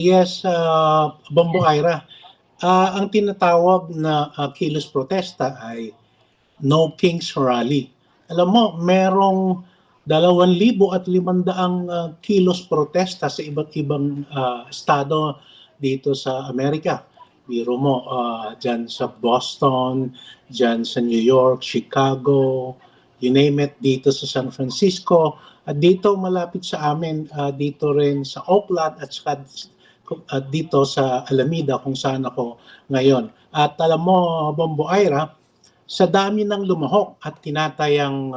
Yes, Bombo Ira. Ang tinatawag na kilos protesta ay No Kings Rally. Alam mo, merong 2,500 kilos protesta sa iba't ibang estado dito sa Amerika. Biro mo, dyan sa Boston, dyan sa New York, Chicago, you name it, dito sa San Francisco, at dito malapit sa amin, dito rin sa Oakland at saka dito sa Alameda kung saan ako ngayon. At alam mo, Bombo Ira, sa dami ng lumahok at tinatayang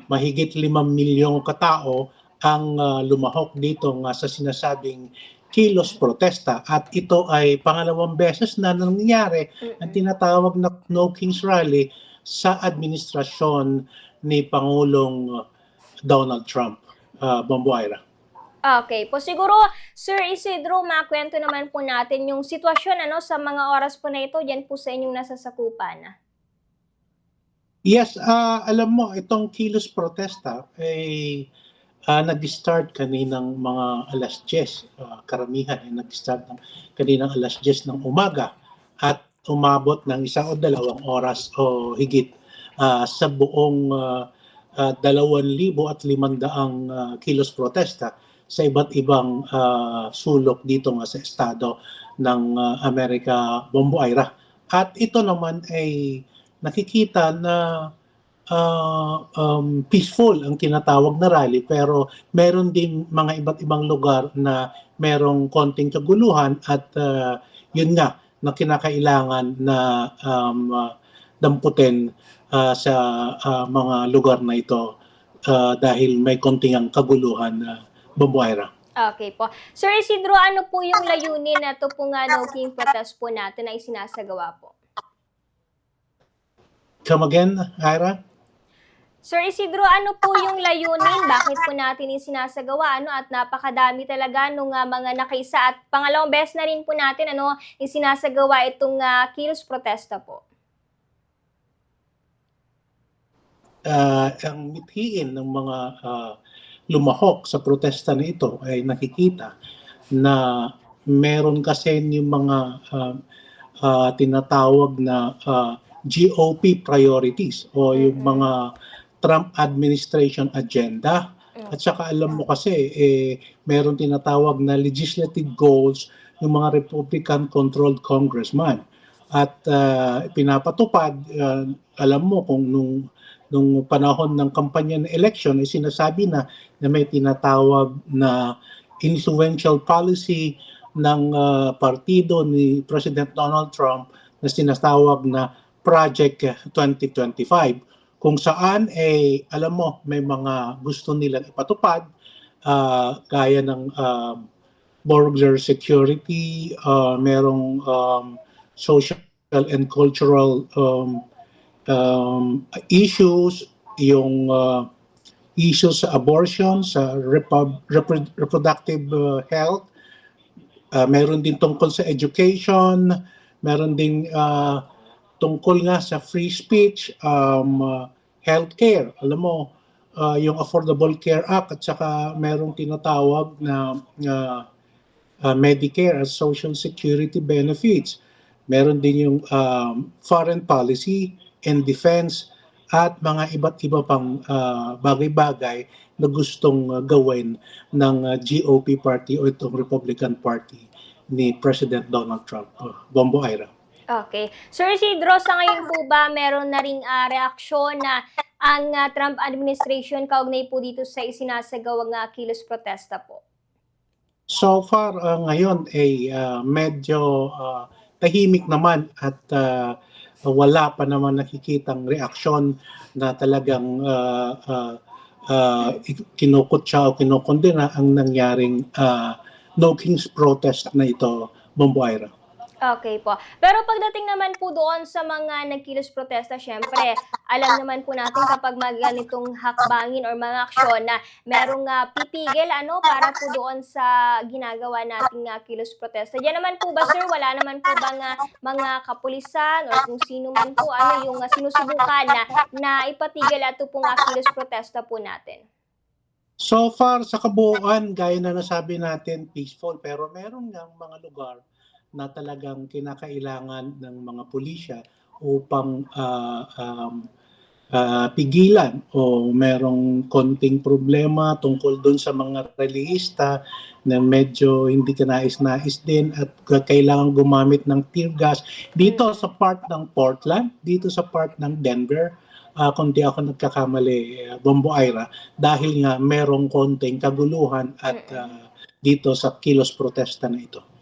mahigit 5 milyong katao ang lumahok dito nga sa sinasabing kilos protesta, at ito ay pangalawang beses na nangyayari ang tinatawag na No Kings Rally sa administrasyon ni Pangulong Donald Trump. Bombo Ira. Okay po. Siguro, Sir Isidro, makwento naman po natin yung sitwasyon sa mga oras po na ito dyan po sa inyong nasasakupan. Yes, alam mo, itong kilos protesta ay nag-start kaninang mga alas 10. Karamihan ay nag-start kaninang alas 10 ng umaga at umabot ng 1 o 2 oras o higit sa buong 2,500 kilos protesta sa iba't ibang sulok dito nga sa estado ng Amerika, Bombo Ira. At ito naman ay nakikita na peaceful ang tinatawag na rally, pero meron din mga iba't ibang lugar na merong konting kaguluhan at yun nga na kinakailangan na damputin sa mga lugar na ito dahil may konting kaguluhan, Bombo Ira. Okay po. Sir Isidro, ano po yung layunin na ito pong No King protest po natin na isinasagawa po? Come again, Ira? Sir Isidro, ano po yung layunin? Bakit po natin isinasagawa? At napakadami talaga nung mga nakaisa, at pangalawang beses na rin po natin isinasagawa itong kilos protesta po. Ang mithiin ng mga lumahok sa protesta na ito ay nakikita na meron kasi yung mga tinatawag na GOP priorities o yung mga Trump administration agenda. At saka alam mo kasi meron tinatawag na legislative goals yung mga Republican-controlled congressman. At pinapatupad, alam mo kung nung panahon ng kampanya ng election ay sinasabi na may tinatawag na influential policy ng partido ni President Donald Trump na sinatawag na Project 2025, kung saan alam mo may mga gusto nilang ipatupad gaya ng border security, merong social and cultural issues, yung issues sa abortion, sa reproductive health, meron din tungkol sa education, meron din tungkol nga sa free speech, healthcare. Alam mo, yung Affordable Care Act, at saka merong tinatawag na Medicare as Social Security Benefits. Meron din yung foreign policy and defense at mga iba't iba pang bagay-bagay na gustong gawin ng GOP party o itong Republican Party ni President Donald Trump. Bombo Ira. Okay. Sir Isidro, sa ngayon po ba meron na ring reaksyon na ang Trump administration kaugnay po dito sa isinasagawang kilos protesta po? So far, ngayon ay medyo tahimik naman at wala pa naman nakikitang reaksyon na talagang kinukutsa o kinukondena ang nangyaring No Kings protest na ito, Bombo Ira. Okay po. Pero pagdating naman po doon sa mga nagkilos protesta, syempre, alam naman po natin kapag ganitong hakbangin or mga aksyon na merong pipigil para po doon sa ginagawa nating kilos protesta. Diyan naman po ba, sir, wala naman po ba mga kapulisan or kung sino man po yung sinusubukan na ipatigil ato pong kilos protesta po natin? So far, sa kabuuan, gaya na nasabi natin, peaceful. Pero meron ngang mga lugar na talagang kinakailangan ng mga pulisya upang pigilan o merong konting problema tungkol doon sa mga relihista na medyo hindi kanais-nais din at kailangan gumamit ng tear gas. Dito sa part ng Portland, dito sa part ng Denver, kung di ako nagkakamali, Bombo Ira, dahil nga merong konting kaguluhan at dito sa kilos protesta na ito.